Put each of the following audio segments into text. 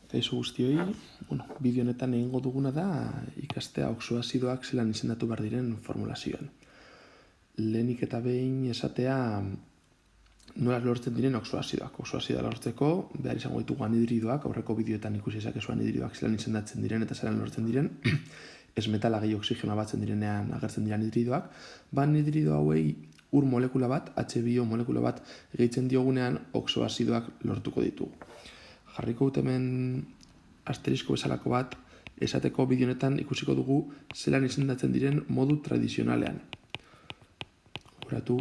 Kaixo guztioi, bideo honetan egingo duguna da ikastea oxoazidoak zelan izendatu behar diren formulazioan. Lehenik eta behin esatea nola lortzen diren oxoazidoak. Oxoazidoa lortzeko behar izango ditugu anhidridoak, aurreko bideoetan ikusi ezakezu anhidridoak zelan izendatzen diren eta zelan lortzen diren, ez metala gehi oxigenoa batzen direnean agertzen dira anhidridoak, anhidrido hauei ur molekula bat, H2O molekula bat gehitzen diogunean oxoazidoak lortuko ditugu. Jarriko dut hemen asterisko bezalako bat, esateko bideo honetan ikusiko dugu zelan izendatzen diren modu tradizionalean. Horatu,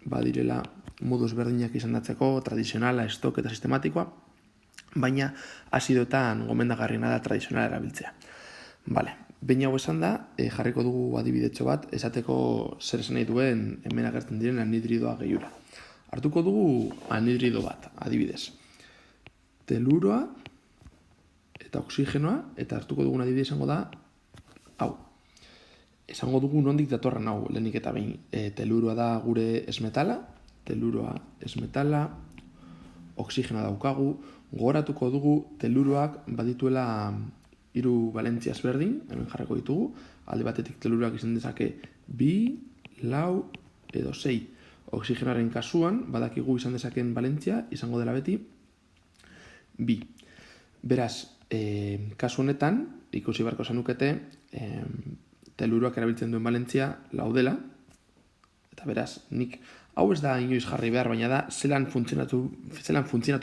badirela modu ezberdinak izendatzeko, tradizionala, estok eta sistematikoa, baina azidoetan gomendagarriena da tradizionala erabiltzea. Behin hau esan da, jarriko dugu adibidetxo bat, esateko zer esan nahi duen hemen agertzen diren anhidridoa gehiura. Hartuko dugu anhidrido bat, adibidez. Teluroa eta oxigenoa, eta hartuko dugun adibide izango da hau. Esango dugu nondik datorren hau, lehenik eta behin. Teluroa da gure esmetala, oxigenoa daukagu, gogoratuko dugu teluroak badituela 3 valentzia ezberdin, hemen jarriko ditugu, alde batetik teluroak izan dezake 2, 4 edo 6. Oxigenoaren kasuan, badakigu izan dezaken valentzia, izango dela beti 2. Beraz, kasu honetan, ikusi beharko zenukete, teluroak erabiltzen duen valentzia 4 dela, eta beraz, nik hau ez da inoiz jarri behar, baina da zelan funtzionatu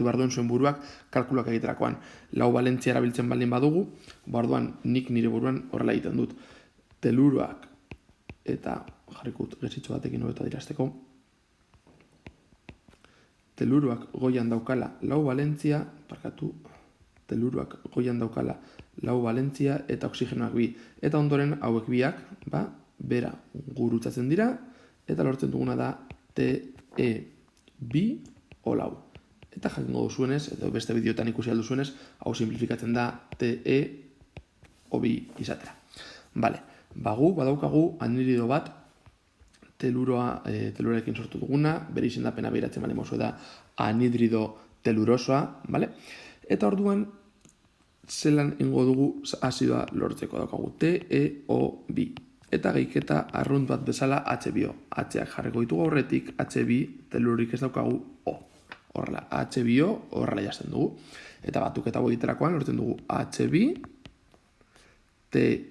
behar duen zuen buruak kalkuluak egiterakoan. 4 valentzia erabiltzen baldin badugu, orduan nik nire buruan horrela egiten dut. Teluroak eta jarrikut gezitxo batekin hobeto adirazteko, teluroak goian daukala 4 valentzia, teluroak goian daukala 4 valentzia eta oxigenoak 2. Eta ondoren hauek biak, bera gurutzatzen dira, eta lortzen duguna da Te2 o 4. Eta jakingo duzuenez, edo beste bideotan ikusi alduzuenez, hau simplifikatzen da Te2 izatera. Gu badaukagu anhidrido bat, teluroarekin sortu duguna, bere izendapena behiratzen bali mozue da anhidrido telurosoa, eta orduan zelan ingo dugu azidoa lortzeko daukagu TeO2. Eta gehiketa arrunt bat bezala H2O. H-ak jarriko ditugu aurretik, H2 telurorik ez daukagu O. Horrela, H2O horrela jazten dugu. Eta batuketa egiterakoan lortzen dugu H2, Te,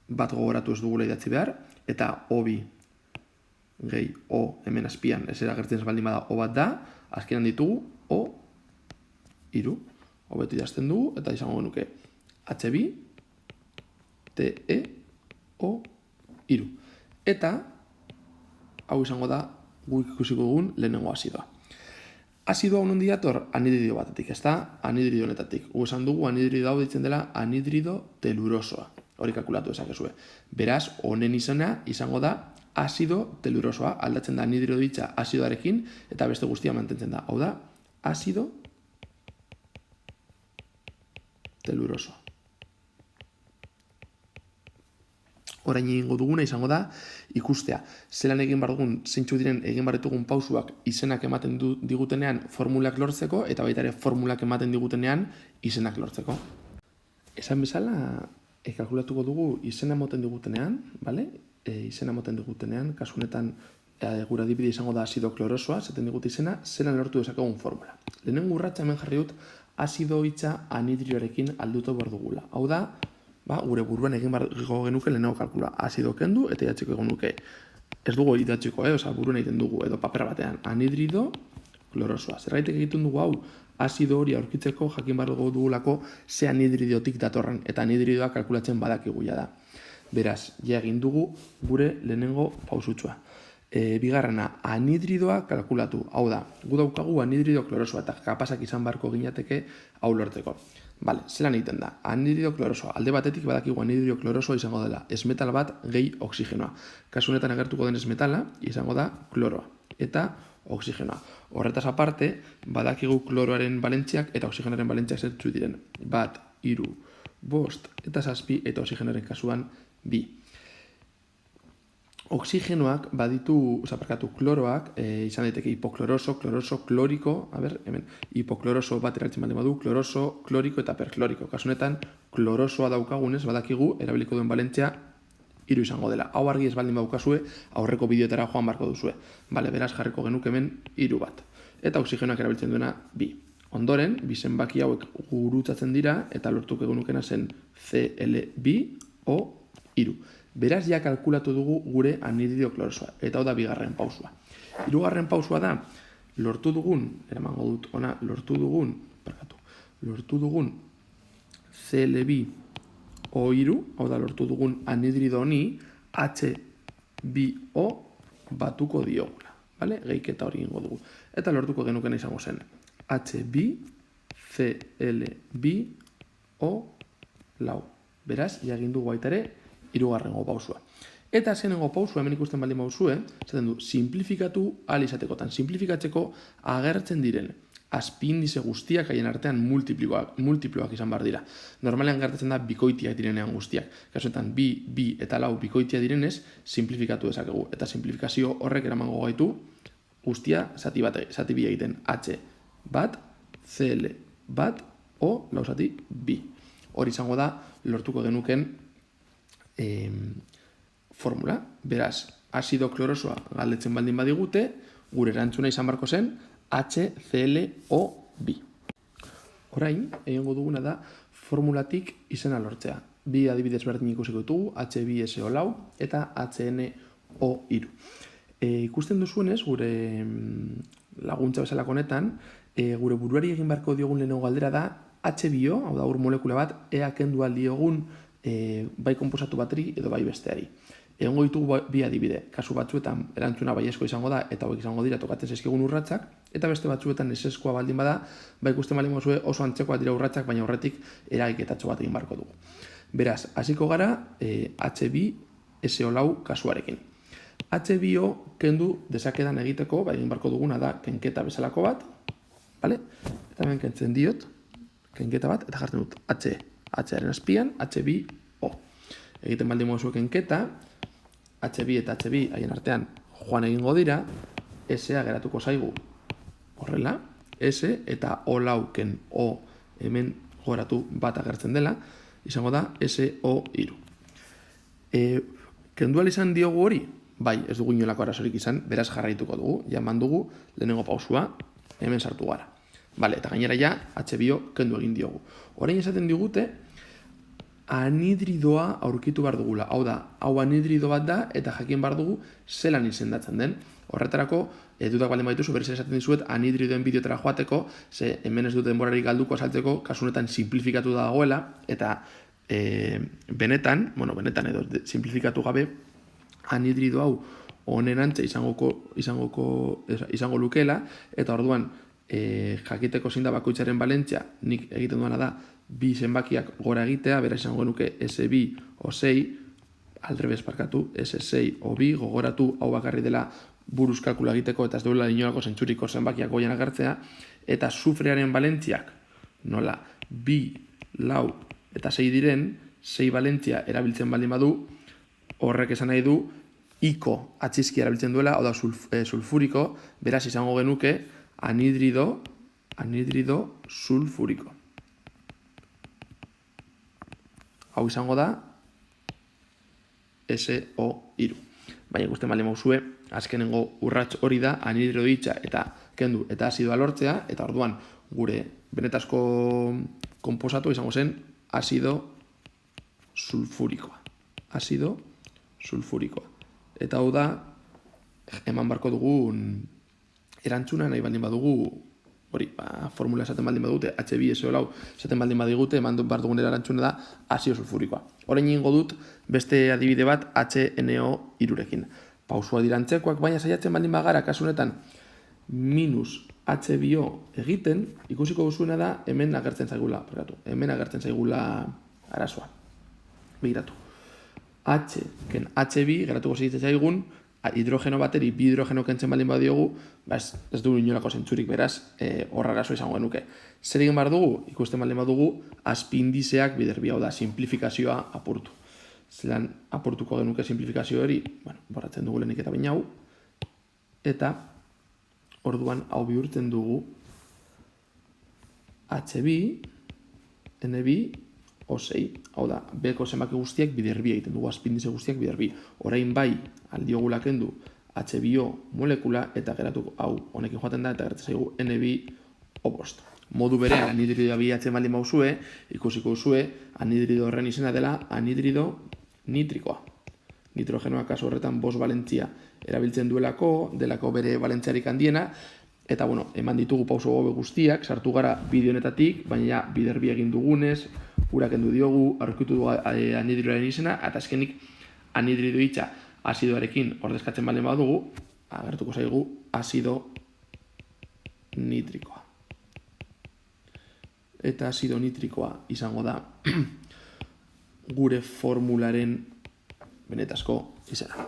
bat gogoratu ez dugula idatzi behar, eta O2 gehi O hemen azpian, ez eragertzen ez baldin bada O bat da, azkenan ditugu O3. Hobeto idazten dugu, eta izango genuke H2, Te, O3. Eta, hau izango da, guk ikusiko dugun lehenengo azidoa. Azidoa honen diator anhidrido batetik, ez da? Anhidrido honetatik. Esan dugu anhidrido hau ditzen dela anhidrido telurosoa. Hori kalkulatu ezakezue. Beraz, honen izena izango da azido telurosoa. Aldatzen da anhidrido ditza azidoarekin, eta beste guztia mantentzen da. Hau da, azido telurosoa. Orain egingo duguna izango da ikustea. Zelan egin behar dugun, zeintzuk diren egin behar ditugun pausuak izenak ematen digutenean formulak lortzeko, eta baita ere formulak ematen digutenean izenak lortzeko. Esan bezala, kalkulatuko dugu izena ematen digutenean, izena ematen digutenean, kasu honetan gure adibide izango da azido klorosoa, zaten digut izena, zelan lortu dezakegun formula. Lehenengo urratsa hemen jarri dut, azido hitza anhidrioarekin aldutu behar dugula. Hau da, gure buruan egin barriko genuke lehenago kalkula. Azido kendu eta idatziko egon nuke. Ez dugu idatziko, buruan egiten dugu, edo papera batean. Anhidrido klorosoa. Zergaitek egiten dugu hau, azido hori aurkitzeko jakin barriko dugulako ze anhidridotik datorren, eta anhidridoa kalkulatzen badakigu da. Beraz, egin dugu gure lehenengo pausutsua. Bigarrena, anhidridoa kalkulatu. Hau da, gu daukagu anhidrido klorosoa, eta kapasak izan barko ginateke hau lortzeko. Zelan egiten da, anhidrido klorosoa. Alde batetik badakigu anhidrido klorosoa izango dela esmetal bat gehi oxigenoa. Kasu honetan agertuko den esmetala izango da kloroa eta oxigenoa. Horretaz aparte, badakigu kloroaren valentziak eta oxigenoaren valentziak zertzu diren. 1, 3, 5 eta 7 eta oxigenoaren kasuan 2. Oxigenoak baditu, kloroak, izan daiteke hipokloroso, kloroso, kloriko, hemen, hipokloroso bat erabiltzen baldin badu, kloroso, kloriko eta perkloriko. Kasu honetan, klorosoa daukagunez, badakigu, erabiliko duen balentzia 3 izango dela. Hau argi ez baldin badukazue, aurreko bideotara joan barko duzue. Beraz jarriko genuke hemen 3 bat. Eta oxigenoak erabiltzen duena 2. Ondoren, bi zenbaki hauek gurutzatzen dira, eta lortuko genukena zen Cl2O3. Beraz, ja kalkulatu dugu gure anhidrido klorosoa. Eta hau da bigarren pausua. Hirugarren pausua da, lortu dugun Cl2O3, hau da lortu dugun anhidrido honi, H2O batuko diogula. Gehiketa hori ingo dugu. Eta lortuko genukena izango zen H2Cl2O4. Beraz, jagin dugu baita ere, 3. pausua. Eta azkenengo pausua, hemen ikusten baldin bauzue, zaten du, simplifikatu ahal izatekotan. Simplifikatzeko agertzen diren azpiindize guztiak haien artean multiploak izan behar dira. Normalean gertatzen da bikoitiak direnean guztiak. Kasuetan, 2, 2 eta 4 bikoitia direnez, simplifikatu dezakegu. Eta simplifikazio horrek eramango gaitu guztia zati bi egiten. H bat, Cl bat, O lau zati bi. Hori izango da, lortuko genuken formula. Beraz, azido klorosoa galdetzen baldin badigute, gure erantzuna izan barko zen HClO2. Orain, egingo duguna da formulatik izena lortzea. Bi adibidez berdin ikusiko ditugu, H2SO4 eta HNO3. Ikusten duzuenez, gure laguntza bezalako honetan, gure buruari egin beharko diogun lehenengo galdera da H2O, hau da ur molekula bat, ea kendu aldiogun bai konposatu bateri edo bai besteari. Egongo ditugu bi adibide, kasu batzuetan erantzuna baiezko izango da eta hauek izango dira tokatzen zaizkigun urratsak, eta beste batzuetan ezezkoa baldin bada, bai ikusten baldin baduzue oso antzekoak dira urratsak, baina horretik eragiketatxo bat egin barko dugu. Beraz, hasiko gara H2SO4 kasuarekin. H2O kendu dezakedan egiteko, egin barko duguna da kenketa bezalako bat, eta hemen kentzen diot, kenketa bat, eta jartzen dut H-aren azpian, H2O. Egiten baldin moduzuek kenketa, H2 eta H2 haien artean joan egingo dira, S-a geratuko zaigu horrela, S eta O lauken O hemen goratu bat agertzen dela, izango da SO3. Kendu izan diogu hori? Bai, ez dugu inolako arazorik izan, beraz jarraituko dugu, jaman dugu lehenengo pausua, hemen sartu gara. Eta gainera ja, H2O kendu egin diogu. Orain esaten digute, anhidridoa aurkitu behar dugula. Hau da, hau anhidrido bat da, eta jakin behar dugu zelan izendatzen den. Horretarako, dudak baldin baituzu, berriz esaten dizuet, anhidridoen bideotara joateko, ze hemen ez dut denborarik galduko azaltzeko, kasunetan simplifikatu da dagoela, eta benetan edo simplifikatu gabe, anhidrido hau honen antze izango lukela, eta orduan jakiteko zein da bakoitzaren balentzia, nik egiten duena da bi zenbakiak gora egitea, bera izango nuke S2O6, aldrebez parkatu, S6O2, gogoratu hau bakarri dela buruz kalkula egiteko eta ez duela inolako zentzuriko zenbakiak goian agertzea, eta sufrearen balentziak, nola, 2, 4 eta 6 diren, 6 balentzia erabiltzen baldin badu, horrek esan nahi du, iko atxizki erabiltzen duela, hau da sulfuriko, beraz izango genuke anhidrido sulfuriko. Hau izango da SO3. Baina ikusten baldin bauzue, azkenengo urrats hori da anhidrido hitza eta kendu eta azidoa lortzea, eta orduan gure benetazko konposatu izango zen azido sulfurikoa. Eta hau da, eman barko dugun erantzuna nahi baldin badugu, hori, formula esaten baldin badute, H2SO4 esaten baldin badigute, eman bar dugun erantzuna da azido sulfurikoa. Orain egingo dut beste adibide bat HNO3rekin. Pausua dira antzekoak, baina saiatzen baldin bagara kasunetan minus H2O egiten, ikusiko duzuena da hemen agertzen zaigula arazoa. Begiratu. H2 geratuko segitzen zaigun, hidrogeno bateri bi hidrogeno kentzen baldin badiogu, ez dugu inolako zentzurik, beraz, horra arazo izango genuke. Zer egin behar dugu? Ikusten baldin badugu, azpi indizeak biderbi, hau da, simplifikazioa apurtu. zelan aportuko genuke simplifikazio hori, borratzen dugu lehenik eta baina hau, eta orduan hau bihurtzen dugu HB, NB, O6, hau da, beko zenbaki guztiak bider bi egiten dugu, azpindize guztiak bider bi. Orain bai, aldiogula kendu HBO molekula, eta geratu hau honekin joaten da, eta gertzen zaigu NB-O5. Modu berean, anhidridoa bilatzen baldin bauzue, ikusiko duzue, anhidrido horren izena dela anhidrido nitrikoa. Nitrogenoa kasu horretan 5 valentzia erabiltzen delako bere valentziarik handiena, eta eman ditugu pauso gobe guztiak, sartu gara bideo honetatik, baina bider bi egin dugunez, urak endu diogu, aurkitu dugu anhidridoaren izena, eta azkenik anhidrido hitza azidoarekin ordezkatzen baldin badugu, agertuko zaigu azido nitrikoa. Eta azido nitrikoa izango da gure formularen benetazko izena.